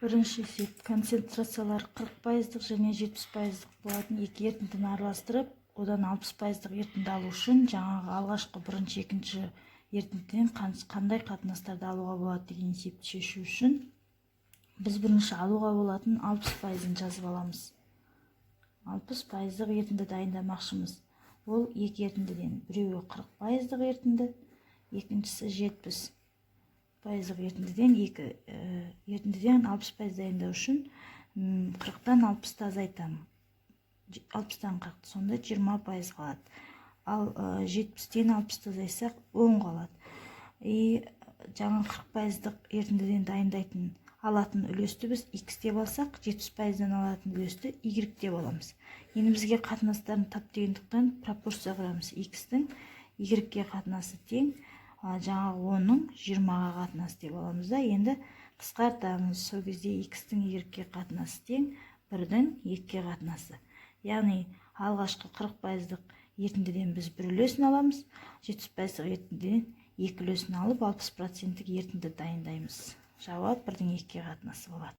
Бірінші есеп концентрациялары 40% және 70% болатын екі ерітіндіні араластырып, одан 60% ерітінді алу үшін жаңағы алғашқы бірінші, екінші ерітіндіден қандай қатынастарды алуға болады деген есепті шешу үшін біз бірінші алуға болатын 60%-ын жазып аламыз. 60%-ық ерітінді дайындамақшымыз. Ол екі ерітіндіден біреуі 40%-ық ерітінді, екіншісі 70%-ық ерітіндіден екі ерітіндіден 60% дайындау үшін 40-тан 60-ты азайтамын. 60-тан 40, сонда 20% қалады. Ал 70-тен 60-ты азайсақ 10 қалады. Жаңа 40%-ық ерітіндіден дайындайтын алатын үлесті біз x деп алсақ, 70%-дан алатын үлесті y деп аламыз. Енді бізге қатынастарын тап дегендіктен пропорция құрамыз. X-тің y-ге қатынасы тең, жаңағы 10-ның 20-ға қатынасы деп аламыз да. Енді қысқартамыз. Сол кезде x-тің y-ге қатынасы тең, 1-дің 2-ге қатынасы. Яғни алғашқы 40%-ық ерітіндіден біз бір үлесін аламыз, 70%-ық ерітіндіден екі үлесін алып 60%-ік ерітінді дайындаймыз. Жауап 1-дің 2-ге қатынасы болады.